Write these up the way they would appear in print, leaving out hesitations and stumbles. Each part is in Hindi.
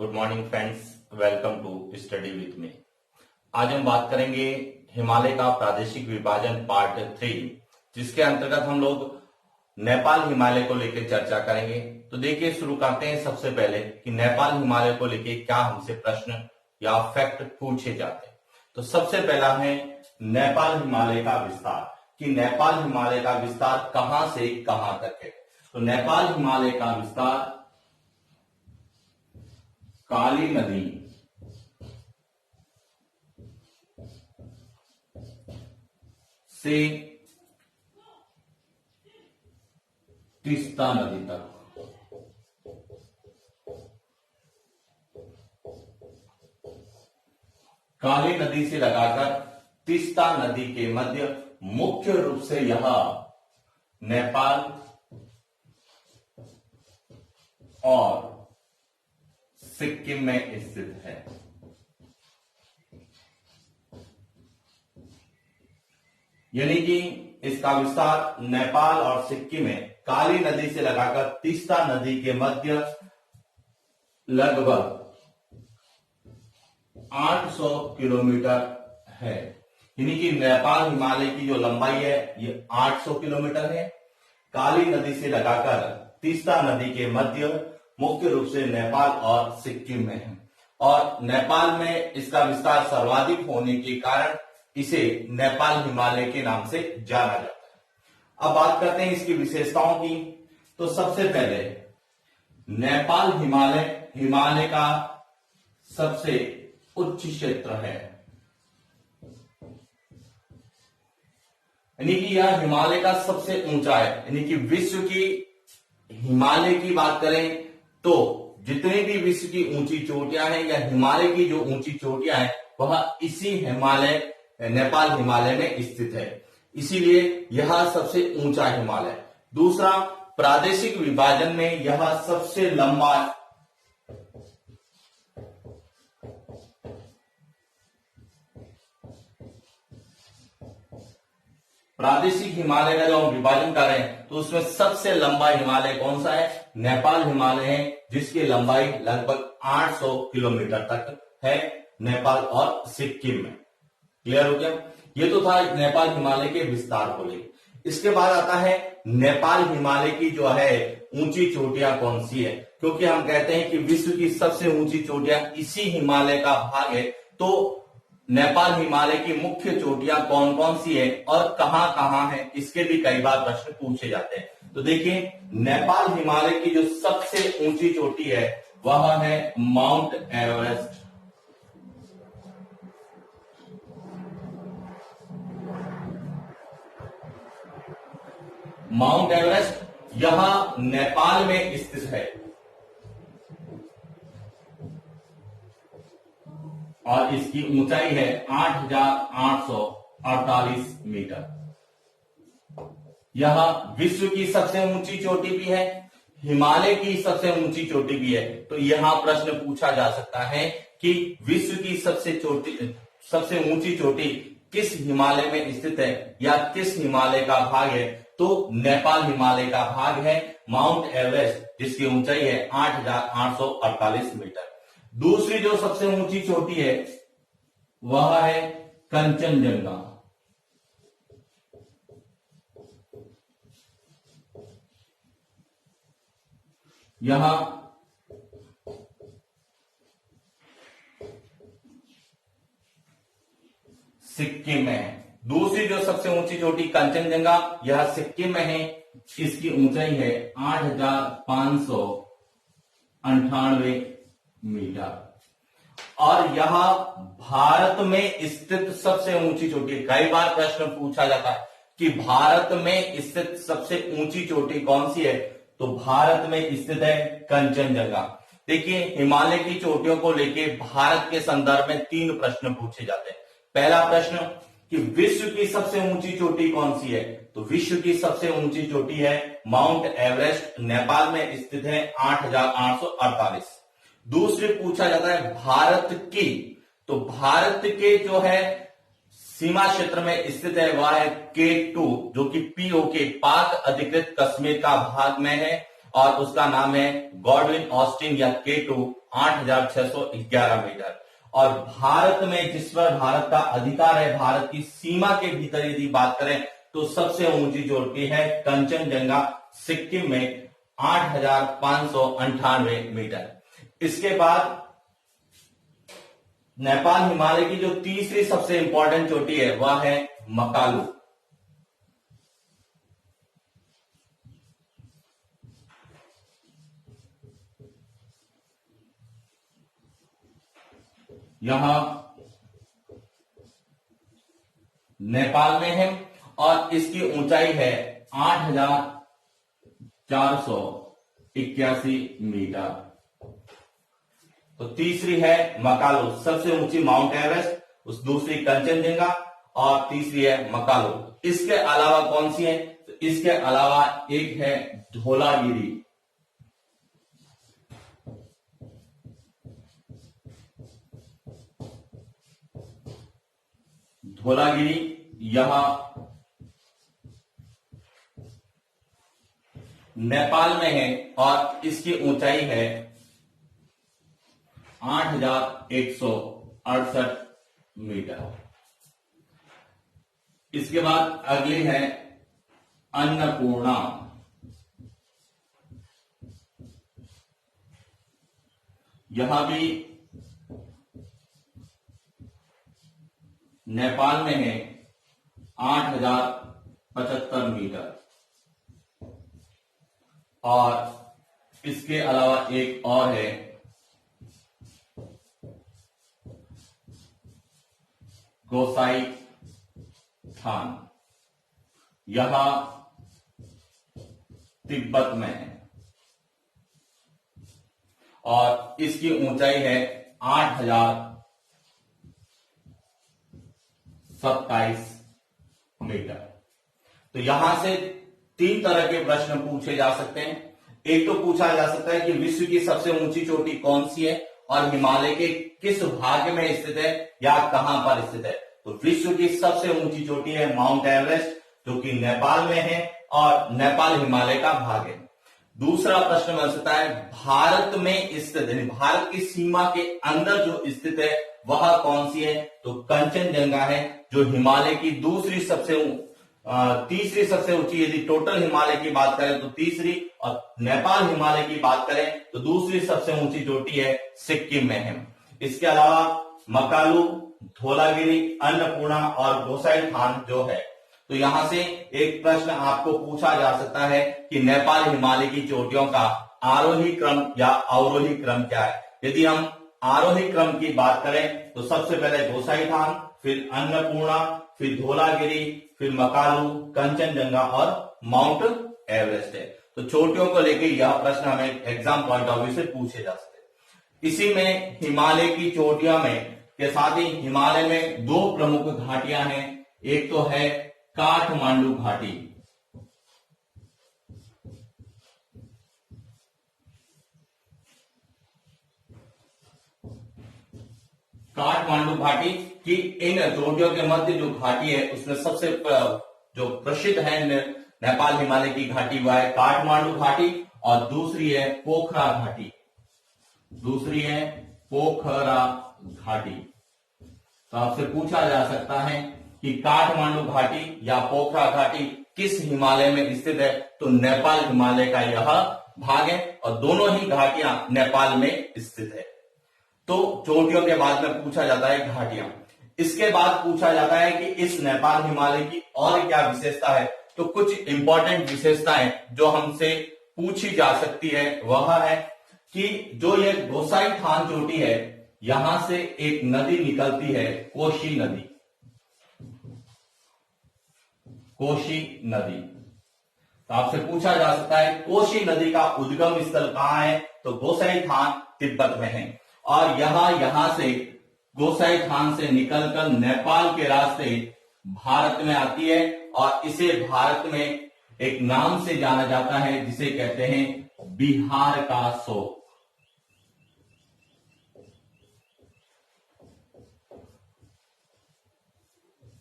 Good morning friends, welcome to study with me. आज हम बात करेंगे हिमालय का प्रादेशिक विभाजन पार्ट 3, जिसके अंतर्गत हम लोग नेपाल हिमालय को लेकर चर्चा करेंगे। तो देखिए, शुरू करते हैं सबसे पहले कि नेपाल हिमालय को लेकर क्या हमसे प्रश्न या फैक्ट पूछे जाते हैं। तो सबसे पहला है नेपाल हिमालय का विस्तार, कि नेपाल हिमालय का विस्तार कहां से कहां तक है। तो नेपाल हिमालय का विस्तार काली नदी से तीस्ता नदी तक, काली नदी से लगाकर तीस्ता नदी के मध्य मुख्य रूप से यह नेपाल और सिक्किम में स्थित है। यानी कि इसका विस्तार नेपाल और सिक्किम में काली नदी से लगाकर तीस्ता नदी के मध्य लगभग 800 किलोमीटर है। यानी कि नेपाल हिमालय की जो लंबाई है ये 800 किलोमीटर है। काली नदी से लगाकर तीस्ता नदी के मध्य मुख्य रूप से नेपाल और सिक्किम में है, और नेपाल में इसका विस्तार सर्वाधिक होने के कारण इसे नेपाल हिमालय के नाम से जाना जाता है। अब बात करते हैं इसकी विशेषताओं की। तो सबसे पहले नेपाल हिमालय का सबसे उच्च क्षेत्र है, यानी कि यह हिमालय का सबसे ऊंचा है। यानी कि विश्व की हिमालय की बात करें तो जितने भी विश्व की ऊंची चोटियां हैं या हिमालय की जो ऊंची चोटियां हैं वह इसी नेपाल हिमालय में स्थित है, इसीलिए यह सबसे ऊंचा हिमालय। दूसरा, प्रादेशिक विभाजन में यह सबसे लंबा प्रादेशिक हिमालय का जो हम विभाजन कर रहे हैं तो उसमें सबसे लंबा हिमालय कौन सा है? नेपाल हिमालय है, जिसकी लंबाई लगभग 800 किलोमीटर तक है नेपाल और सिक्किम में। क्लियर हो गया? ये तो था नेपाल हिमालय के विस्तार को लेकर। इसके बाद आता है नेपाल हिमालय की जो है ऊंची चोटियां कौन सी है, क्योंकि हम कहते हैं कि विश्व की सबसे ऊंची चोटियां इसी हिमालय का भाग है। तो नेपाल हिमालय की मुख्य चोटियां कौन कौन सी है और कहां कहां है, इसके भी कई बार प्रश्न पूछे जाते हैं। तो देखिए, नेपाल हिमालय की जो सबसे ऊंची चोटी है वह है माउंट एवरेस्ट। माउंट एवरेस्ट यह नेपाल में स्थित है और इसकी ऊंचाई है 8,848 मीटर। यह विश्व की सबसे ऊंची चोटी भी है, हिमालय की सबसे ऊंची चोटी भी है। तो यहां प्रश्न पूछा जा सकता है कि विश्व की सबसे ऊंची चोटी किस हिमालय में स्थित है या किस हिमालय का भाग है। तो नेपाल हिमालय का भाग है माउंट एवरेस्ट, जिसकी ऊंचाई है 8,848 मीटर। दूसरी जो सबसे ऊंची चोटी है वह है कंचनजंगा। यहां सिक्किम में है। दूसरी जो सबसे ऊंची चोटी कंचनजंगा यह सिक्किम में है, इसकी ऊंचाई है 8,598 मीटर। और यह भारत में स्थित सबसे ऊंची चोटी। कई बार प्रश्न पूछा जाता है कि भारत में स्थित सबसे ऊंची चोटी कौन सी है, तो भारत में स्थित है कंचनजंगा। देखिए, हिमालय की चोटियों को लेके भारत के संदर्भ में 3 प्रश्न पूछे जाते हैं। पहला प्रश्न कि विश्व की सबसे ऊंची चोटी कौन सी है, तो विश्व की सबसे ऊंची चोटी है माउंट एवरेस्ट, नेपाल में स्थित है 8,848। दूसरे पूछा जाता है भारत की, तो भारत के जो है सीमा क्षेत्र में स्थित है वह है K2, जो कि POK पाक अधिकृत कश्मीर का भाग में है, और उसका नाम है गॉडविन ऑस्टिन या K2, 8,611 मीटर। और भारत में, जिस पर भारत का अधिकार है, भारत की सीमा के भीतर यदि बात करें तो सबसे ऊंची चोटी है कंचनजंगा, सिक्किम में 8,598 मीटर। इसके बाद नेपाल हिमालय की जो तीसरी सबसे इंपॉर्टेंट चोटी है वह है मकालू। यहां नेपाल में है और इसकी ऊंचाई है 8,481 मीटर। तो तीसरी है मकालू, सबसे ऊंची माउंट एवरेस्ट, उस दूसरी कंचनजंगा और तीसरी है मकालू। इसके अलावा कौन सी है? तो इसके अलावा एक है धौलागिरी। धौलागिरी यहां नेपाल में है और इसकी ऊंचाई है 8,168 मीटर। इसके बाद अगली है अन्नपूर्णा। यहां भी नेपाल में है 8,075 मीटर। और इसके अलावा एक और है गोसाई थान, यहां तिब्बत में है और इसकी ऊंचाई है 8,027 मीटर। तो यहां से 3 तरह के प्रश्न पूछे जा सकते हैं। एक तो पूछा जा सकता है कि विश्व की सबसे ऊंची चोटी कौन सी है और हिमालय के किस भाग में स्थित है या कहां पर स्थित है। तो विश्व की सबसे ऊंची चोटी है माउंट एवरेस्ट, जो कि नेपाल में है और नेपाल हिमालय का भाग है। दूसरा प्रश्न बन सकता है भारत में स्थित, यानी भारत की सीमा के अंदर जो स्थित है वह कौन सी है। तो कंचनजंगा है, जो हिमालय की तीसरी सबसे ऊंची, यदि टोटल हिमालय की बात करें तो तीसरी, और नेपाल हिमालय की बात करें तो दूसरी सबसे ऊंची चोटी है सिक्किम में है। इसके अलावा मकालू, धौलागिरी, अन्नपूर्णा और गोसाई थान जो है। तो यहां से एक प्रश्न आपको पूछा जा सकता है कि नेपाल हिमालय की चोटियों का आरोही क्रम या अवरोही क्रम क्या है। यदि हम आरोही क्रम की बात करें तो सबसे पहले गोसाई थान, फिर अन्नपूर्णा, फिर धौलागिरी, फिर मकालू, कंचनजंगा और माउंट एवरेस्ट है। तो चोटियों को लेकर यह प्रश्न हमें एग्जाम पॉइंट ऑफ व्यू से पूछे जा सकते हैं। इसी में हिमालय की चोटियों में के साथ ही हिमालय में 2 प्रमुख घाटियां हैं। एक तो है काठमांडू घाटी, काठमांडू घाटी की इन चोटियों के मध्य जो घाटी है उसमें सबसे जो प्रसिद्ध है नेपाल हिमालय की घाटी वह है काठमांडू घाटी और दूसरी है पोखरा घाटी। तो आपसे पूछा जा सकता है कि काठमांडू घाटी या पोखरा घाटी किस हिमालय में स्थित है। तो नेपाल हिमालय का यह भाग है और दोनों ही घाटियां नेपाल में स्थित है। तो चोटियों के बाद में पूछा जाता है घाटियां। इसके बाद पूछा जाता है कि इस नेपाल हिमालय की और क्या विशेषता है। तो कुछ इंपॉर्टेंट विशेषताएं जो हमसे पूछी जा सकती है वह है कि जो ये गोसाई थान चोटी है, यहां से एक नदी निकलती है, कोशी नदी। तो आपसे पूछा जा सकता है कोशी नदी का उद्गम स्थल कहां है। तो गोसाई थान तिब्बत में है और यहां से गोसाई थान से निकलकर नेपाल के रास्ते भारत में आती है और इसे भारत में एक नाम से जाना जाता है जिसे कहते हैं बिहार का शोक।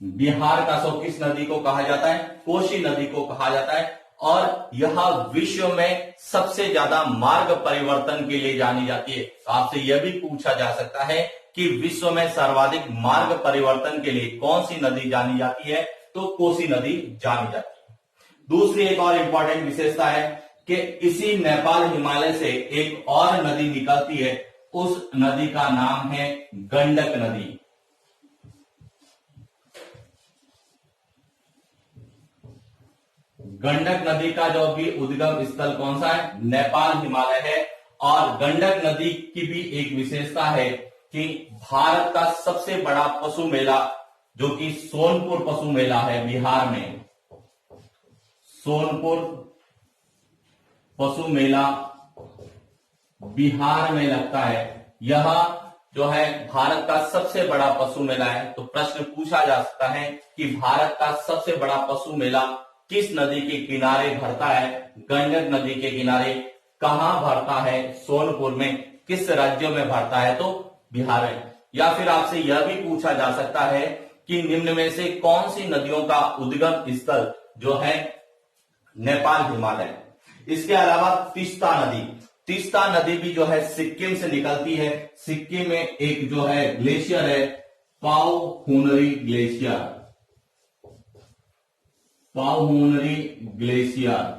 बिहार का शोक किस नदी को कहा जाता है? कोशी नदी को कहा जाता है। और यह विश्व में सबसे ज्यादा मार्ग परिवर्तन के लिए जानी जाती है। तो आपसे यह भी पूछा जा सकता है कि विश्व में सर्वाधिक मार्ग परिवर्तन के लिए कौन सी नदी जानी जाती है, तो कोसी नदी जानी जाती है। दूसरी एक और इंपॉर्टेंट विशेषता है कि इसी नेपाल हिमालय से एक और नदी निकलती है, उस नदी का नाम है गंडक नदी। गंडक नदी का जो भी उद्गम स्थल कौन सा है, नेपाल हिमालय है। और गंडक नदी की भी एक विशेषता है कि भारत का सबसे बड़ा पशु मेला जो कि सोनपुर पशु मेला है बिहार में, सोनपुर पशु मेला बिहार में लगता है। यह जो है भारत का सबसे बड़ा पशु मेला है। तो प्रश्न पूछा जा सकता है कि भारत का सबसे बड़ा पशु मेला किस नदी के किनारे भरता है, गंडक नदी के किनारे। कहां भरता है, सोनपुर में। किस राज्य में भरता है, तो बिहार में। या फिर आपसे यह भी पूछा जा सकता है कि निम्न में से कौन सी नदियों का उद्गम स्थल जो है नेपाल हिमालय। इसके अलावा तीस्ता नदी, तीस्ता नदी भी जो है सिक्किम से निकलती है। सिक्किम में एक जो है ग्लेशियर है पाओहुनरी ग्लेशियर, पाओहुनरी ग्लेशियर।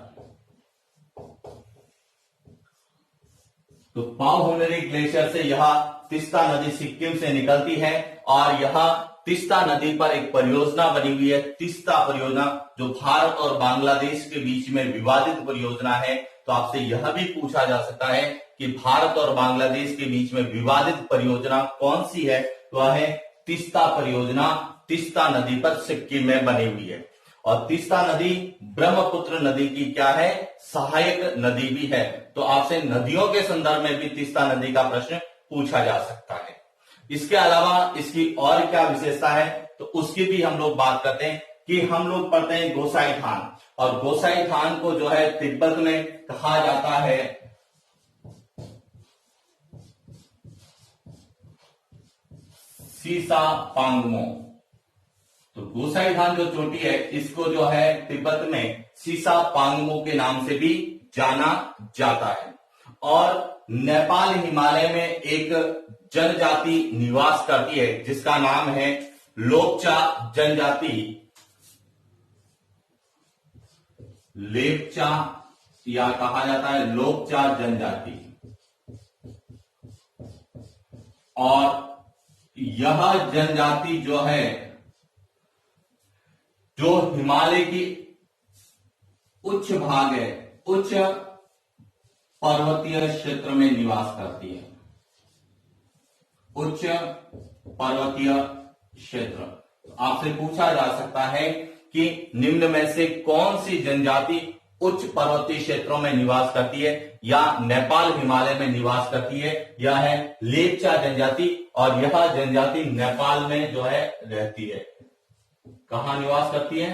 तो पाओहुनरी ग्लेशियर से यह तीस्ता नदी सिक्किम से निकलती है और यह तीस्ता नदी पर एक परियोजना बनी हुई है, तीस्ता परियोजना, जो भारत और बांग्लादेश के बीच में विवादित परियोजना है। तो आपसे यह भी पूछा जा सकता है कि भारत और बांग्लादेश के बीच में विवादित परियोजना कौन सी है, तो वह है तीस्ता परियोजना। तीस्ता नदी पर सिक्किम में बनी हुई है। और तीस्ता नदी ब्रह्मपुत्र नदी की क्या है, सहायक नदी भी है। तो आपसे नदियों के संदर्भ में भी तीस्ता नदी का प्रश्न पूछा जा सकता है। इसके अलावा इसकी और क्या विशेषता है, तो उसकी भी हम लोग बात करते हैं कि हम लोग पढ़ते हैं गोसाईथान, और गोसाईथान को जो है तिब्बत में कहा जाता है सीसा पांगमो। तो गोसाईथान जो चोटी है इसको जो है तिब्बत में सीसा पांगमो के नाम से भी जाना जाता है। और नेपाल हिमालय में एक जनजाति निवास करती है जिसका नाम है लोप्चा जनजाति, लेप्चा या कहा जाता है लोप्चा जनजाति। और यह जनजाति जो है, जो हिमालय की उच्च भाग है, उच्च पर्वतीय क्षेत्र में निवास करती है, उच्च पर्वतीय क्षेत्र। आपसे पूछा जा सकता है कि निम्न में से कौन सी जनजाति उच्च पर्वतीय क्षेत्रों में निवास करती है या नेपाल हिमालय में निवास करती है। यह है लेप्चा जनजाति और यह जनजाति नेपाल में जो है रहती है। कहां निवास करती है,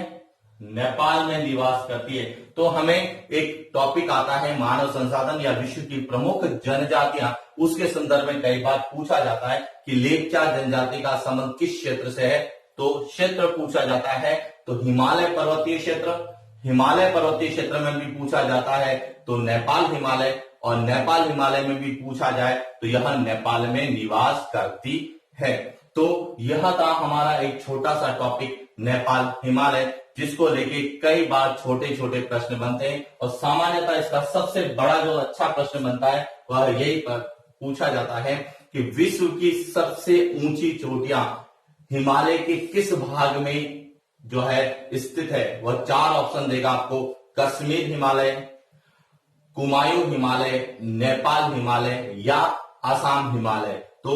नेपाल में निवास करती है। तो हमें एक टॉपिक आता है मानव संसाधन या विश्व की प्रमुख जनजातियां, उसके संदर्भ में कई बार पूछा जाता है कि लेप्चा जनजाति का संबंध किस क्षेत्र से है, तो क्षेत्र पूछा जाता है तो हिमालय पर्वतीय क्षेत्र, हिमालय पर्वतीय क्षेत्र में भी पूछा जाता है तो नेपाल हिमालय, और नेपाल हिमालय में भी पूछा जाए तो यह नेपाल में निवास करती है। तो यह था हमारा एक छोटा सा टॉपिक नेपाल हिमालय, जिसको लेके कई बार छोटे छोटे प्रश्न बनते हैं। और सामान्यतः इसका सबसे बड़ा जो अच्छा प्रश्न बनता है वह यही पर पूछा जाता है कि विश्व की सबसे ऊंची चोटियां हिमालय के किस भाग में जो है स्थित है। वह 4 ऑप्शन देगा आपको, कश्मीर हिमालय, कुमायूं हिमालय, नेपाल हिमालय या असम हिमालय। तो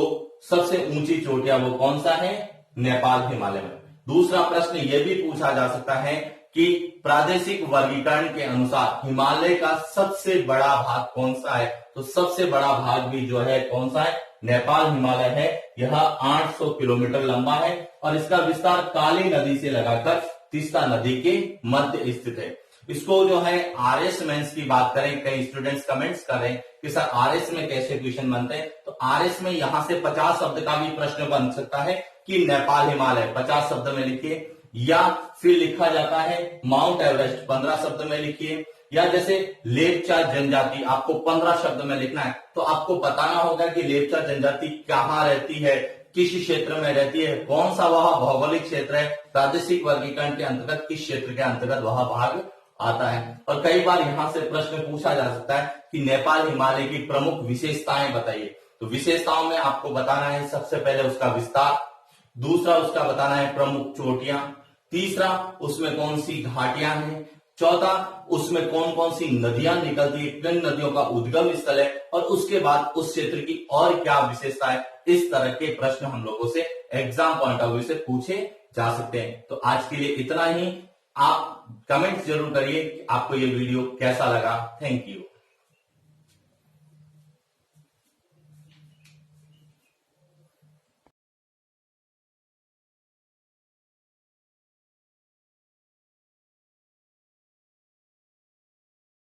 सबसे ऊंची चोटियां वो कौन सा है, नेपाल हिमालय में। दूसरा प्रश्न यह भी पूछा जा सकता है कि प्रादेशिक वर्गीकरण के अनुसार हिमालय का सबसे बड़ा भाग कौन सा है, तो सबसे बड़ा भाग भी जो है कौन सा है, नेपाल हिमालय है। यह 800 किलोमीटर लंबा है और इसका विस्तार काली नदी से लगाकर तीस्ता नदी के मध्य स्थित है। इसको जो है आरएस मेंस की बात करें, कई स्टूडेंट्स कमेंट्स कर रहे हैं कि सर आरएस में कैसे क्वेश्चन बनते हैं, तो आरएस में यहां से 50 शब्द का भी प्रश्न बन सकता है कि नेपाल हिमालय 50 शब्द में लिखिए। या फिर लिखा जाता है माउंट एवरेस्ट, 15 शब्द में लिखिए। या जैसे लेपचा जनजाति, आपको 15 शब्द में लिखना है, तो आपको बताना होगा कि लेपचा जनजाति कहाँ रहती है, किस क्षेत्र में रहती है, कौन सा वह भौगोलिक क्षेत्र है, प्रादेशिक वर्गीकरण के अंतर्गत किस क्षेत्र के अंतर्गत वह भाग आता है। और कई बार यहां से प्रश्न पूछा जा सकता है कि नेपाल हिमालय की प्रमुख विशेषताएं बताइए। तो विशेषताओं में आपको बताना है सबसे पहले उसका विस्तार, दूसरा उसका बताना है प्रमुख चोटियां, तीसरा उसमें कौन सी घाटियां हैं, चौथा उसमें कौन कौन सी नदियां निकलती है, किन नदियों का उद्गम स्थल है, और उसके बाद उस क्षेत्र की और क्या विशेषता है। इस तरह के प्रश्न हम लोगों से एग्जाम पॉइंट ऑफ व्यू से पूछे जा सकते हैं। तो आज के लिए इतना ही। आप कमेंट जरूर करिए कि आपको ये वीडियो कैसा लगा। Thank you.